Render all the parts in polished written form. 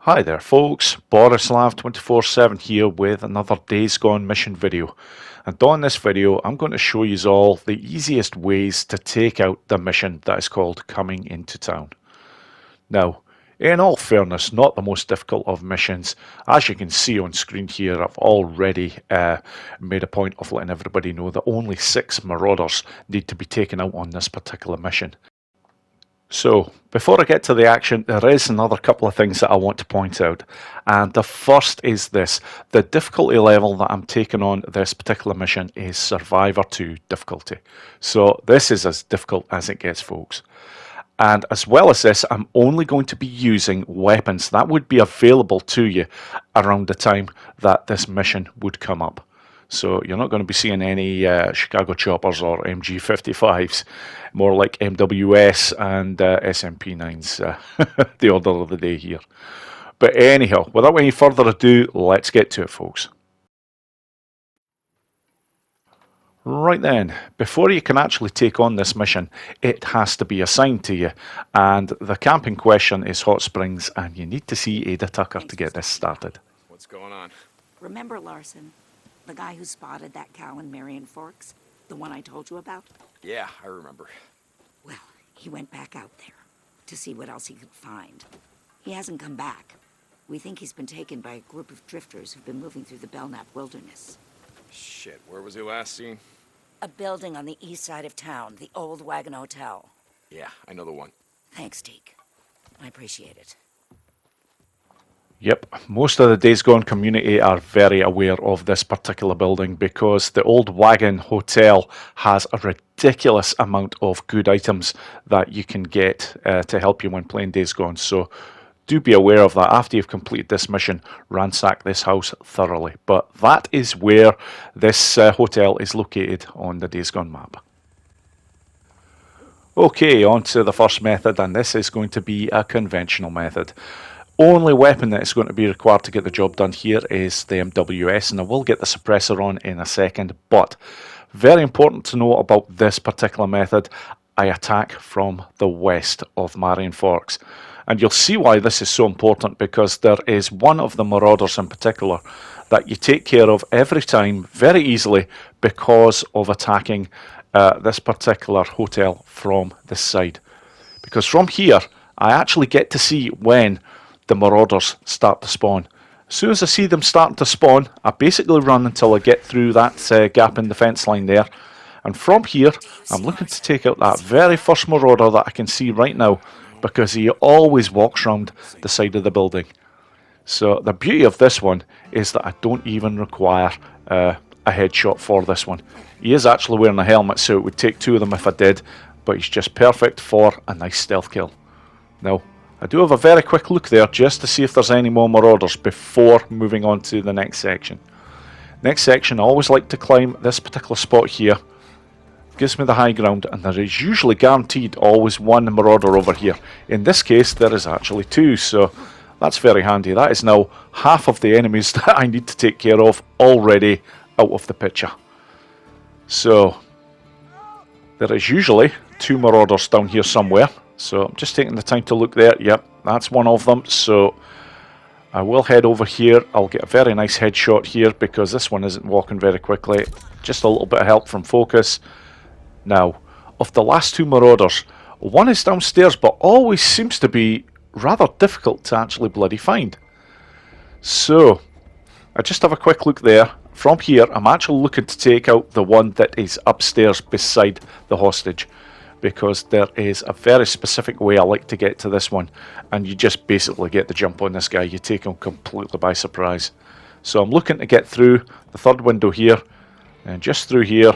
Hi there folks, Borislav247 here with another Days Gone mission video. And on this video I'm going to show you all the easiest ways to take out the mission that is called Coming into Town. Now, in all fairness, not the most difficult of missions. As you can see on screen here, I've already made a point of letting everybody know that only 6 marauders need to be taken out on this particular mission. So, before I get to the action, there is another couple of things that I want to point out. And the first is this. The difficulty level that I'm taking on this particular mission is Survivor 2 difficulty. So, this is as difficult as it gets, folks. And as well as this, I'm only going to be using weapons that would be available to you around the time that this mission would come up. So you're not going to be seeing any Chicago choppers or MG55s, more like MWS and SMP9s, the order of the day here. But anyhow, without any further ado, let's get to it, folks. Right then, before you can actually take on this mission, it has to be assigned to you. And the camp in question is Hot Springs, and you need to see Ada Tucker to get this started. What's going on? Remember Larson? The guy who spotted that cow in Marion Forks? The one I told you about? Yeah, I remember. Well, he went back out there to see what else he could find. He hasn't come back. We think he's been taken by a group of drifters who've been moving through the Belknap wilderness. Shit, where was he last seen? A building on the east side of town, the old Wagon Hotel. Yeah, I know the one. Thanks, Deke. I appreciate it. Yep, most of the Days Gone community are very aware of this particular building because the old Wagon Hotel has a ridiculous amount of good items that you can get to help you when playing Days Gone. So do be aware of that. After you've completed this mission, ransack this house thoroughly. But that is where this hotel is located on the Days Gone map. Okay, on to the first method, and this is going to be a conventional method. Only weapon that is going to be required to get the job done here is the MWS, and I will get the suppressor on in a second, but very important to know about this particular method, I attack from the west of Marion Forks. And you'll see why this is so important, because there is one of the marauders in particular that you take care of every time very easily because of attacking this particular hotel from this side. Because from here, I actually get to see when the marauders start to spawn. As soon as I see them starting to spawn, I basically run until I get through that gap in the fence line there. And from here, I'm looking to take out that very first marauder that I can see right now, because he always walks around the side of the building. So the beauty of this one is that I don't even require a headshot for this one. He is actually wearing a helmet, so it would take 2 of them if I did, but he's just perfect for a nice stealth kill. Now, I do have a very quick look there just to see if there's any more marauders before moving on to the next section. Next section, I always like to climb this particular spot here. Gives me the high ground, and there is usually guaranteed always one marauder over here. In this case, there is actually 2, so that's very handy. That is now half of the enemies that I need to take care of already out of the picture. So, there is usually 2 marauders down here somewhere. So I'm just taking the time to look there. Yep, that's one of them. So I will head over here. I'll get a very nice headshot here because this one isn't walking very quickly. Just a little bit of help from focus. Now, of the last 2 marauders, one is downstairs but always seems to be rather difficult to actually bloody find. So I just have a quick look there. From here, I'm actually looking to take out the one that is upstairs beside the hostage, because there is a very specific way I like to get to this one, and you just basically get the jump on this guy. You take him completely by surprise. So I'm looking to get through the third window here, and just through here.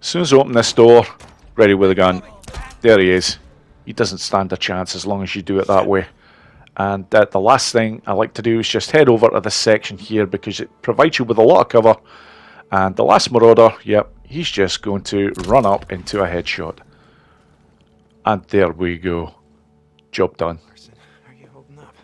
As soon as I open this door, ready with a gun, there he is. He doesn't stand a chance as long as you do it that way. And the last thing I like to do is just head over to this section here, because it provides you with a lot of cover. And the last marauder, yep, he's just going to run up into a headshot. And there we go. Job done. How are you holding up?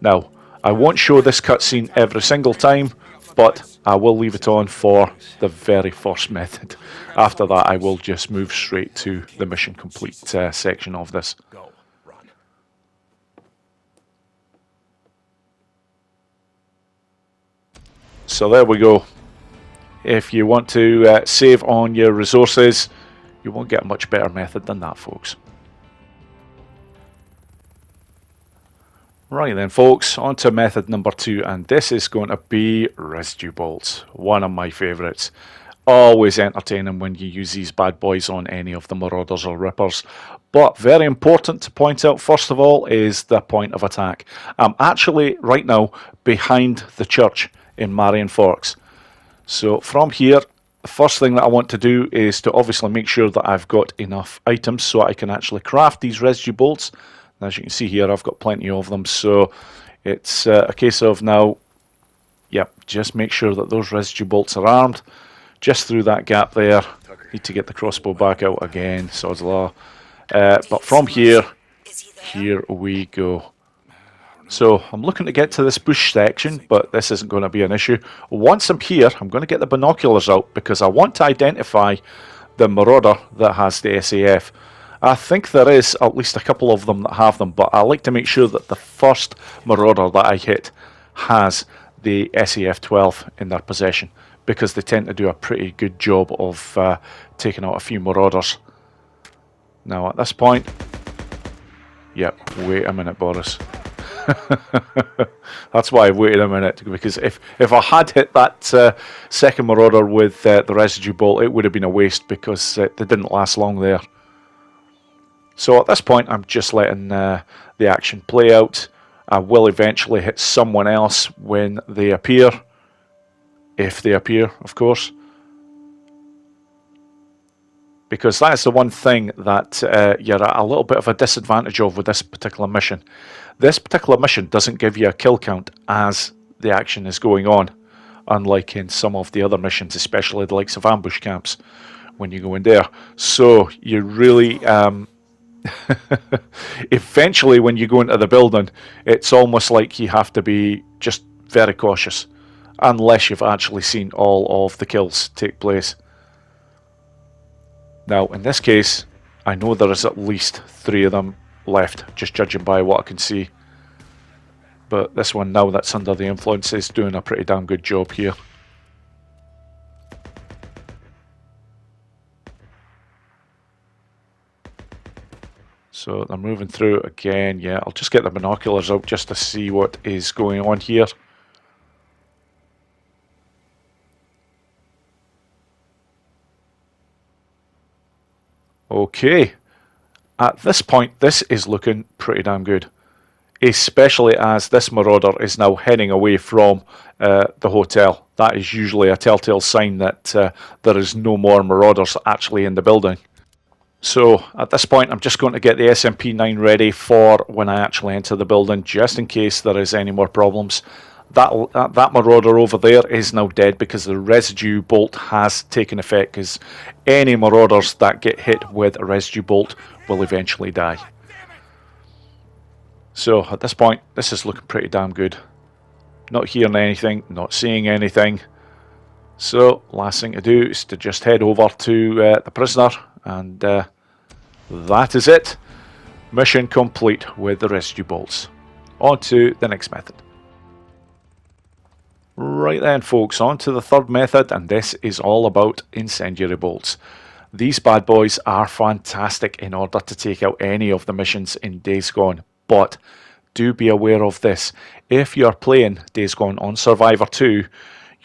Now, I won't show this cutscene every single time, but I will leave it on for the very first method. After that, I will just move straight to the mission complete section of this. Go. Run. So there we go. If you want to save on your resources, you won't get a much better method than that, folks. Right then, folks, on to method number 2, and this is going to be residue bolts. One of my favourites. Always entertaining when you use these bad boys on any of the Marauders or Rippers. But very important to point out, first of all, is the point of attack. I'm actually, right now, behind the church in Marion Forks. So from here, the first thing that I want to do is to obviously make sure that I've got enough items so I can actually craft these residue bolts. And as you can see here, I've got plenty of them. So it's a case of now, yep, just make sure that those residue bolts are armed. Just through that gap there. Need to get the crossbow back out again, sod's law. But from here, here we go. So I'm looking to get to this bush section, but this isn't going to be an issue. Once I'm here, I'm going to get the binoculars out because I want to identify the Marauder that has the SAF. I think there is at least a couple of them that have them, but I like to make sure that the first Marauder that I hit has the SAF-12 in their possession, because they tend to do a pretty good job of taking out a few Marauders. Now at this point, yep, wait a minute, Boris. That's why I waited a minute, because if I had hit that second Marauder with the residue bolt, it would have been a waste because they didn't last long there. So at this point, I'm just letting the action play out. I will eventually hit someone else when they appear. If they appear, of course. Because that's the one thing that you're at a little bit of a disadvantage of with this particular mission. This particular mission doesn't give you a kill count as the action is going on, unlike in some of the other missions, especially the likes of ambush camps, when you go in there. So you really... eventually when you go into the building, it's almost like you have to be just very cautious, unless you've actually seen all of the kills take place. Now, in this case, I know there is at least 3 of them left, just judging by what I can see. But this one, now that's under the influence, is doing a pretty damn good job here. So they're moving through again. Yeah, I'll just get the binoculars out just to see what is going on here. Okay, at this point, this is looking pretty damn good, especially as this Marauder is now heading away from the hotel. That is usually a telltale sign that there is no more Marauders actually in the building. So at this point, I'm just going to get the SMP-9 ready for when I actually enter the building, just in case there is any more problems. That Marauder over there is now dead because the residue bolt has taken effect, because any Marauders that get hit with a residue bolt will eventually die. So at this point, this is looking pretty damn good. Not hearing anything, not seeing anything. So last thing to do is to just head over to the prisoner, and that is it. Mission complete with the residue bolts. On to the next method. Right then, folks, on to the third method, and this is all about incendiary bolts. These bad boys are fantastic in order to take out any of the missions in Days Gone, but do be aware of this. If you're playing Days Gone on Survivor 2,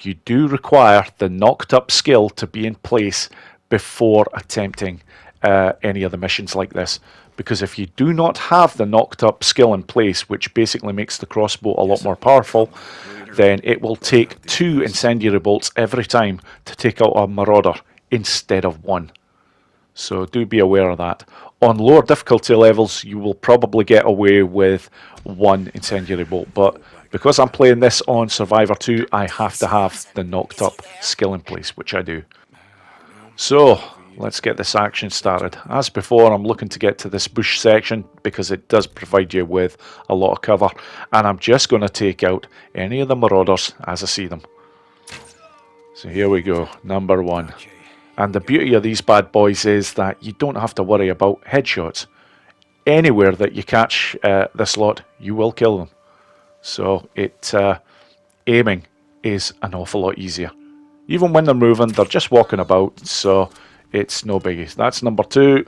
you do require the knocked up skill to be in place before attempting any of the missions like this. Because if you do not have the knocked up skill in place, which basically makes the crossbow a lot more powerful, then it will take 2 incendiary bolts every time to take out a Marauder instead of 1. So do be aware of that. On lower difficulty levels, you will probably get away with 1 incendiary bolt, but because I'm playing this on Survivor 2, I have to have the knocked up skill in place, which I do. So let's get this action started. As before, I'm looking to get to this bush section because it does provide you with a lot of cover, and I'm just going to take out any of the Marauders as I see them. So here we go, number 1. And the beauty of these bad boys is that you don't have to worry about headshots. Anywhere that you catch this lot, you will kill them. So aiming is an awful lot easier. Even when they're moving, they're just walking about, so it's no biggie. That's number 2.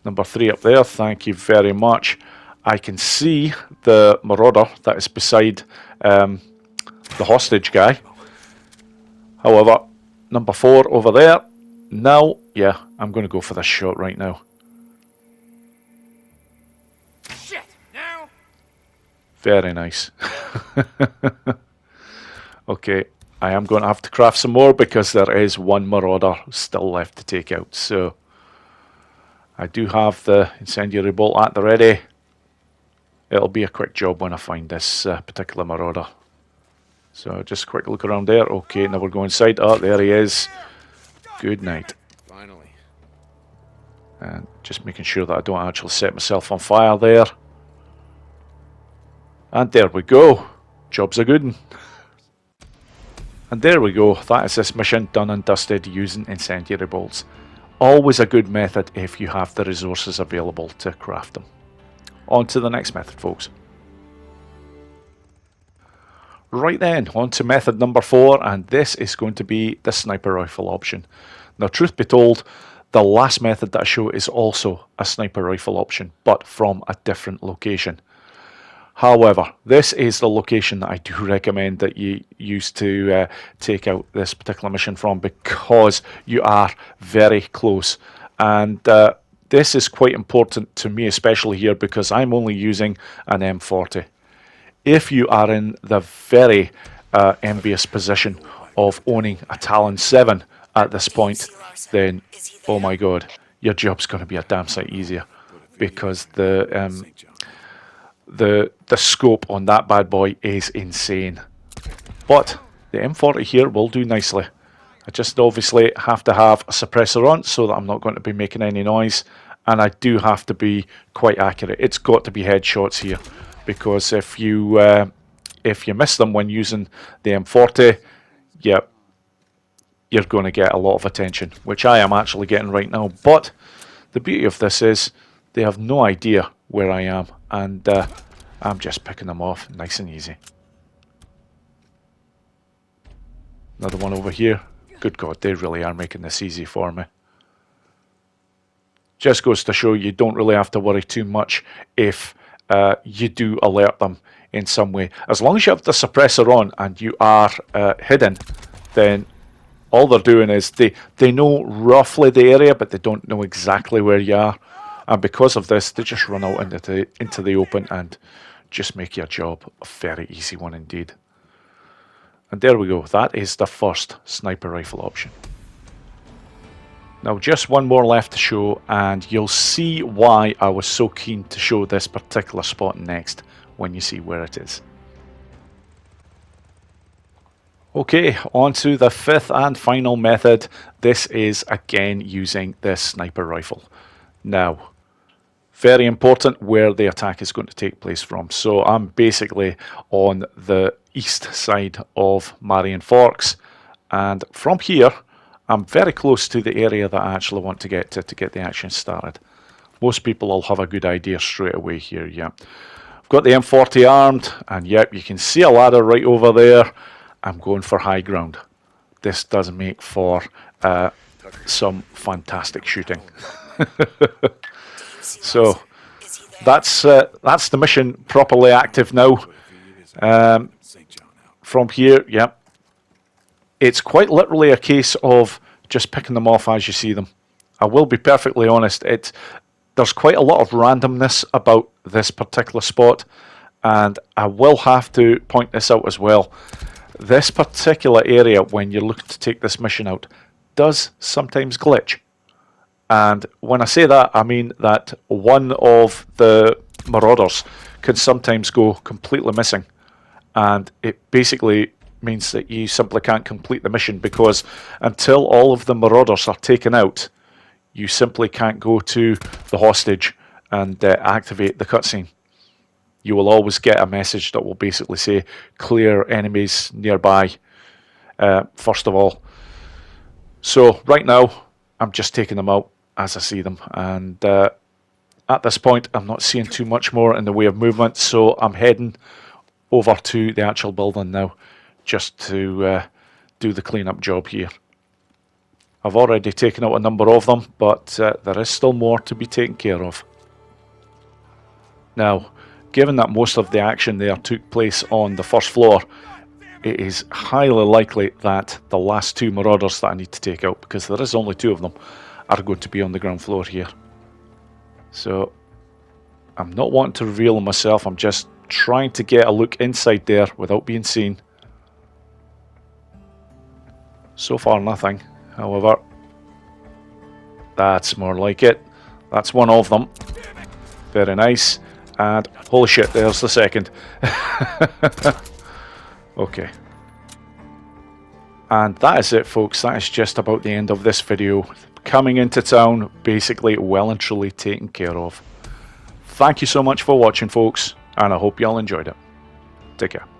Number 3 up there, thank you very much. I can see the marauder that is beside the hostage guy. However, number 4 over there. Now, yeah, I'm going to go for this shot right now. Shit! Now? Very nice. Okay, I am going to have to craft some more because there is one marauder still left to take out. So, I do have the incendiary bolt at the ready. It'll be a quick job when I find this particular marauder. So, just a quick look around there. Okay, now we're going inside. Oh, there he is. Good night. Finally. And just making sure that I don't actually set myself on fire there. And there we go. Job's a good one. And there we go. That is this mission done and dusted using incendiary bolts. Always a good method if you have the resources available to craft them. On to the next method, folks. Right then, on to method number 4, and this is going to be the sniper rifle option. Now, truth be told, the last method that I show is also a sniper rifle option, but from a different location. However, this is the location that I do recommend that you use to take out this particular mission from, because you are very close. And this is quite important to me, especially here, because I'm only using an M40. If you are in the very envious position of owning a Talon 7 at this point, then, oh my god, your job's going to be a damn sight easier, because the scope on that bad boy is insane. But the M40 here will do nicely. I just obviously have to have a suppressor on so that I'm not going to be making any noise, and I do have to be quite accurate. It's got to be headshots here, because if you miss them when using the M40, yeah, you're going to get a lot of attention, which I am actually getting right now. But the beauty of this is they have no idea where I am, and I'm just picking them off nice and easy. Another one over here. Good God, they really are making this easy for me. Just goes to show you don't really have to worry too much if you do alert them in some way. As long as you have the suppressor on and you are hidden, then all they're doing is they know roughly the area, but they don't know exactly where you are. And because of this, they just run out into the open and just make your job a very easy one indeed. And there we go. That is the first sniper rifle option. Now just one more left to show, and you'll see why I was so keen to show this particular spot next when you see where it is. Okay, on to the 5th and final method. This is again using this sniper rifle. Now, very important where the attack is going to take place from. So I'm basically on the east side of Marion Forks, and from here I'm very close to the area that I actually want to get get the action started. Most people will have a good idea straight away here. Yeah, I've got the M40 armed, and yep, you can see a ladder right over there. I'm going for high ground. This does make for some fantastic shooting. So that's the mission properly active now. From here, yeah, it's quite literally a case of just picking them off as you see them. I will be perfectly honest, there's quite a lot of randomness about this particular spot, and I will have to point this out as well. This particular area, when you're looking to take this mission out, does sometimes glitch. And when I say that, I mean that one of the marauders can sometimes go completely missing. And it basically means that you simply can't complete the mission, because until all of the marauders are taken out, you simply can't go to the hostage and activate the cutscene. You will always get a message that will basically say, clear enemies nearby, first of all. So right now, I'm just taking them out as I see them. And at this point, I'm not seeing too much more in the way of movement, so I'm heading over to the actual building now, just to do the cleanup job here. I've already taken out a number of them, but there is still more to be taken care of. Now, given that most of the action there took place on the first floor, it is highly likely that the last two marauders that I need to take out, because there is only two of them, are going to be on the ground floor here. So, I'm not wanting to reveal them myself, I'm just trying to get a look inside there without being seen. So far nothing, however, that's more like it. That's one of them. Very nice. And holy shit, there's the second. Okay. And that is it, folks. That is just about the end of this video. Coming into town, basically well and truly taken care of. Thank you so much for watching, folks, and I hope you all enjoyed it. Take care.